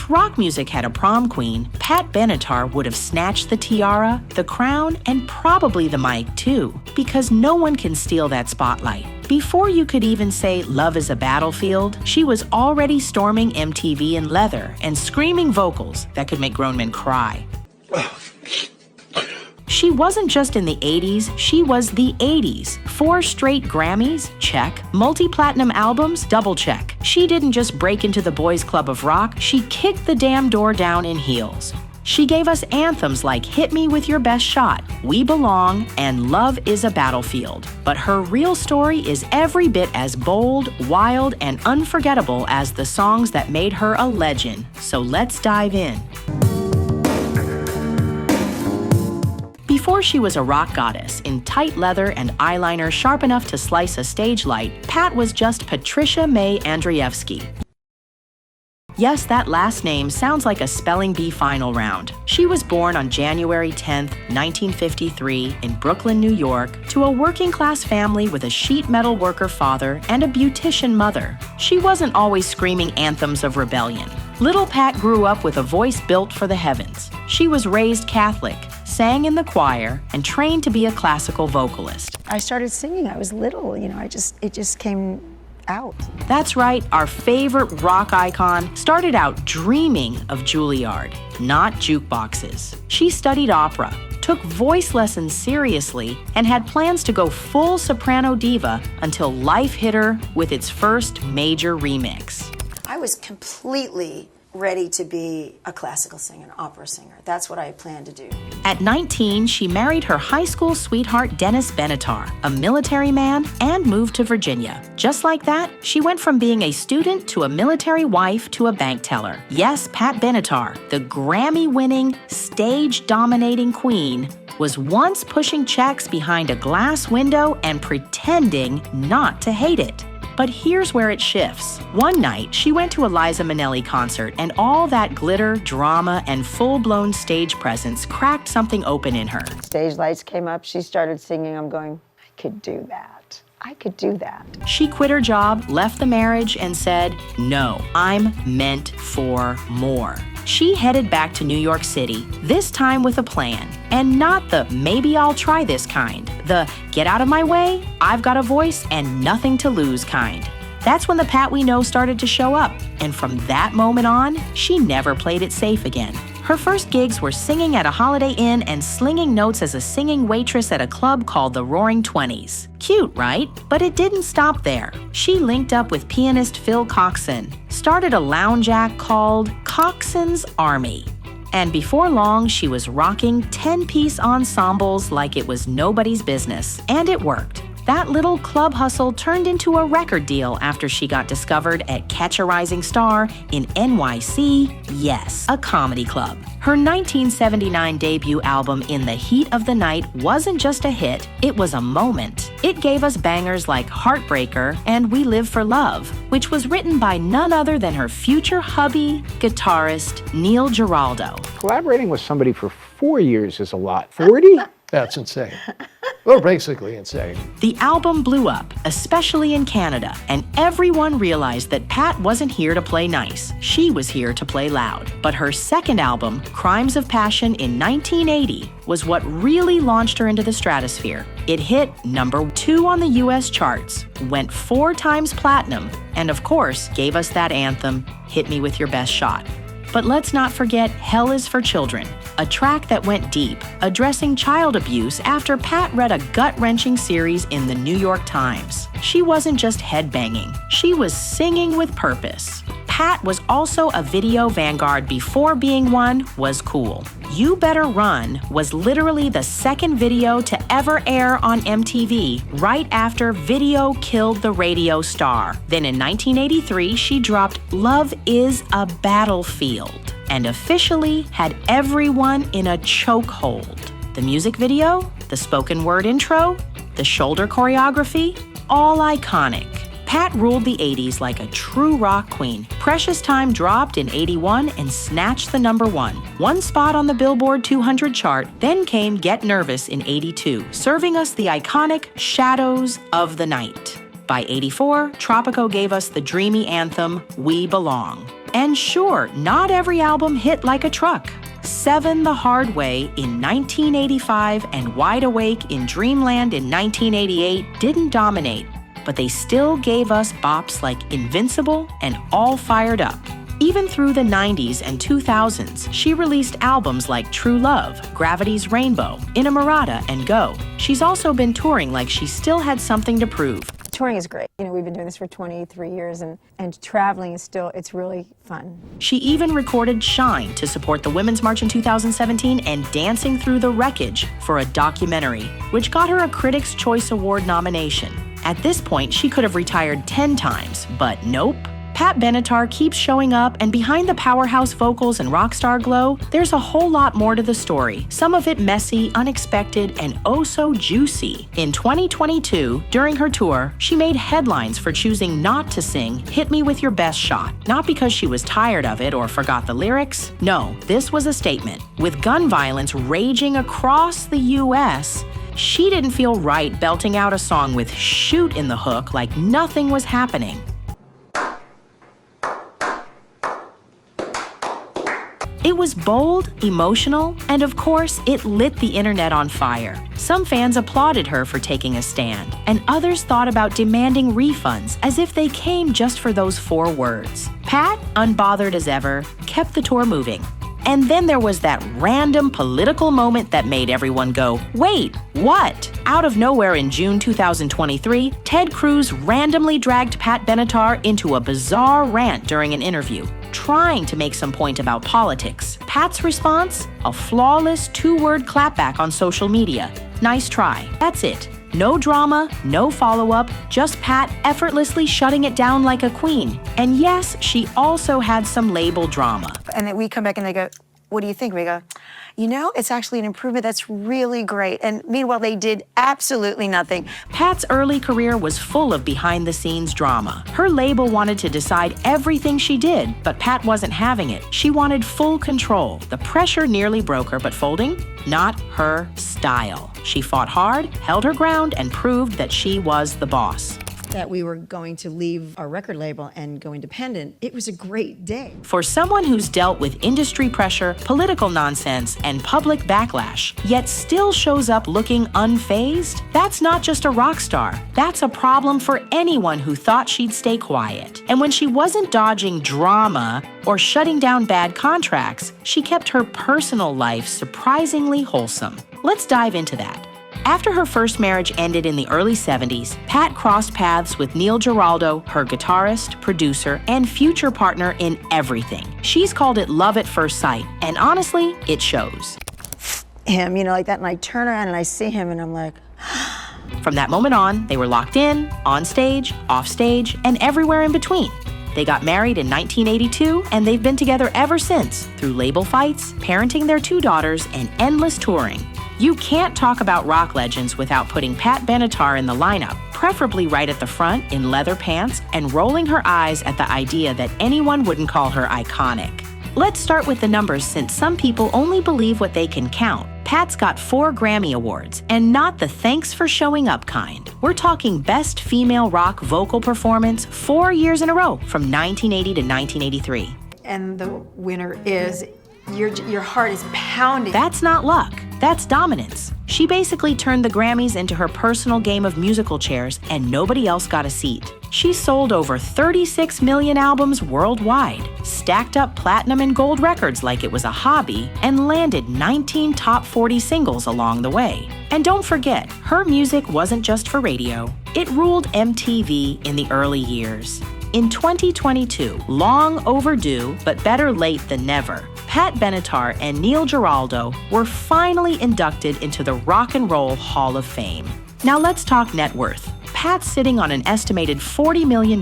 If rock music had a prom queen, Pat Benatar would have snatched the tiara, the crown, and probably the mic too, because no one can steal that spotlight. Before you could even say love is a battlefield, she was already storming MTV in leather and screaming vocals that could make grown men cry. She wasn't just in the 80s, she was the 80s. 4 straight Grammys? Check. Multi-platinum albums? Double check. She didn't just break into the boys' club of rock, she kicked the damn door down in heels. She gave us anthems like Hit Me With Your Best Shot, We Belong, and Love Is a Battlefield. But her real story is every bit as bold, wild, and unforgettable as the songs that made her a legend. So let's dive in. Before she was a rock goddess in tight leather and eyeliner sharp enough to slice a stage light, Pat was just Patricia May Andreevsky. Yes, that last name sounds like a spelling bee final round. She was born on January 10, 1953, in Brooklyn, New York, to a working-class family with a sheet metal worker father and a beautician mother. She wasn't always screaming anthems of rebellion. Little Pat grew up with a voice built for the heavens. She was raised Catholic, sang in the choir, and trained to be a classical vocalist. I started singing, I was little, it just came out. That's right, our favorite rock icon started out dreaming of Juilliard, not jukeboxes. She studied opera, took voice lessons seriously, and had plans to go full soprano diva until life hit her with its first major remix. I was completely ready to be a classical singer, an opera singer. That's what I planned to do. At 19, she married her high school sweetheart Dennis Benatar, a military man, and moved to Virginia. Just like that, she went from being a student to a military wife to a bank teller. Yes, Pat Benatar, the Grammy-winning, stage-dominating queen, was once pushing checks behind a glass window and pretending not to hate it. But here's where it shifts. One night, she went to a Liza Minnelli concert, and all that glitter, drama, and full-blown stage presence cracked something open in her. Stage lights came up, she started singing, I'm going, I could do that. I could do that. She quit her job, left the marriage, and said, no, I'm meant for more. She headed back to New York City, this time with a plan. And not the maybe I'll try this kind, the get out of my way, I've got a voice and nothing to lose kind. That's when the Pat we know started to show up. And from that moment on, she never played it safe again. Her first gigs were singing at a Holiday Inn and slinging notes as a singing waitress at a club called the Roaring Twenties. Cute, right? But it didn't stop there. She linked up with pianist Phil Coxon, started a lounge act called Coxon's Army. And before long, she was rocking 10-piece ensembles like it was nobody's business. And it worked. That little club hustle turned into a record deal after she got discovered at Catch a Rising Star in NYC, yes, a comedy club. Her 1979 debut album In the Heat of the Night wasn't just a hit, it was a moment. It gave us bangers like Heartbreaker and We Live for Love, which was written by none other than her future hubby, guitarist Neil Giraldo. Collaborating with somebody for 4 years is a lot. 40? That's insane. Well, basically insane. The album blew up, especially in Canada, and everyone realized that Pat wasn't here to play nice. She was here to play loud. But her second album, Crimes of Passion in 1980, was what really launched her into the stratosphere. It hit number 2 on the US charts, went 4 times platinum, and of course, gave us that anthem, Hit Me With Your Best Shot. But let's not forget Hell is for Children, a track that went deep, addressing child abuse after Pat read a gut-wrenching series in the New York Times. She wasn't just headbanging, she was singing with purpose. Pat was also a video vanguard before being one was cool. You Better Run was literally the second video to ever air on MTV, right after video killed the radio star. Then in 1983, she dropped Love Is a Battlefield and officially had everyone in a chokehold. The music video, the spoken word intro, the shoulder choreography, all iconic. Pat ruled the 80s like a true rock queen. Precious Time dropped in 81 and snatched the number 1. One spot on the Billboard 200 chart, then came Get Nervous in 82, serving us the iconic Shadows of the Night. By 84, Tropico gave us the dreamy anthem, We Belong. And sure, not every album hit like a truck. Seven the Hard Way in 1985 and Wide Awake in Dreamland in 1988 didn't dominate, but they still gave us bops like Invincible and All Fired Up. Even through the 90s and 2000s, she released albums like True Love, Gravity's Rainbow, Inamorata, and Go. She's also been touring like she still had something to prove. Touring is great. You know, we've been doing this for 23 years, and traveling is still, it's really fun. She even recorded Shine to support the Women's March in 2017 and Dancing Through the Wreckage for a documentary, which got her a Critics' Choice Award nomination. At this point, she could have retired 10 times, but nope. Pat Benatar keeps showing up, and behind the powerhouse vocals and rock star glow, there's a whole lot more to the story. Some of it messy, unexpected, and oh so juicy. In 2022, during her tour, she made headlines for choosing not to sing Hit Me With Your Best Shot. Not because she was tired of it or forgot the lyrics. No, this was a statement. With gun violence raging across the U.S., she didn't feel right belting out a song with shoot in the hook like nothing was happening. It was bold, emotional, and of course, it lit the internet on fire. Some fans applauded her for taking a stand, and others thought about demanding refunds as if they came just for those 4 words. Pat, unbothered as ever, kept the tour moving. And then there was that random political moment that made everyone go, wait, what? Out of nowhere in June 2023, Ted Cruz randomly dragged Pat Benatar into a bizarre rant during an interview, trying to make some point about politics. Pat's response? A flawless 2-word clapback on social media. Nice try. That's it. No drama, no follow-up, just Pat effortlessly shutting it down like a queen. And yes, she also had some label drama. And then we come back and they go, what do you think? We go, you know, it's actually an improvement that's really great. And meanwhile, they did absolutely nothing. Pat's early career was full of behind-the-scenes drama. Her label wanted to decide everything she did, but Pat wasn't having it. She wanted full control. The pressure nearly broke her, but folding? Not her style. She fought hard, held her ground, and proved that she was the boss. That we were going to leave our record label and go independent, it was a great day. For someone who's dealt with industry pressure, political nonsense, and public backlash, yet still shows up looking unfazed, that's not just a rock star. That's a problem for anyone who thought she'd stay quiet. And when she wasn't dodging drama or shutting down bad contracts, she kept her personal life surprisingly wholesome. Let's dive into that. After her first marriage ended in the early 70s, Pat crossed paths with Neil Giraldo, her guitarist, producer, and future partner in everything. She's called it love at first sight, and honestly, it shows. Him, you know, like that, and I turn around and I see him and I'm like, From that moment on, they were locked in, on stage, off stage, and everywhere in between. They got married in 1982, and they've been together ever since, through label fights, parenting their 2 daughters, and endless touring. You can't talk about rock legends without putting Pat Benatar in the lineup, preferably right at the front in leather pants and rolling her eyes at the idea that anyone wouldn't call her iconic. Let's start with the numbers since some people only believe what they can count. Pat's got 4 Grammy Awards, and not the thanks for showing up kind. We're talking Best Female Rock Vocal Performance 4 years in a row from 1980 to 1983. and the winner is, your heart is pounding. That's not luck. That's dominance. She basically turned the Grammys into her personal game of musical chairs, and nobody else got a seat. She sold over 36 million albums worldwide, stacked up platinum and gold records like it was a hobby, and landed 19 top 40 singles along the way. And don't forget, her music wasn't just for radio. It ruled MTV in the early years. In 2022, long overdue, but better late than never, Pat Benatar and Neil Giraldo were finally inducted into the Rock and Roll Hall of Fame. Now let's talk net worth. Pat's sitting on an estimated $40 million,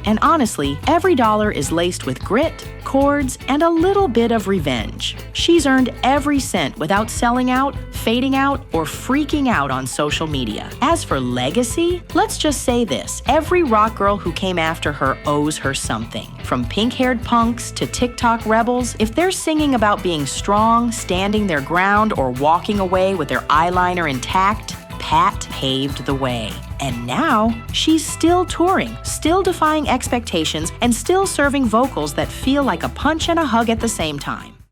and honestly, every dollar is laced with grit, chords, and a little bit of revenge. She's earned every cent without selling out, fading out, or freaking out on social media. As for legacy, let's just say this. Every rock girl who came after her owes her something. From pink-haired punks to TikTok rebels, if they're singing about being strong, standing their ground, or walking away with their eyeliner intact, Pat paved the way. And now, she's still touring, still defying expectations, and still serving vocals that feel like a punch and a hug at the same time.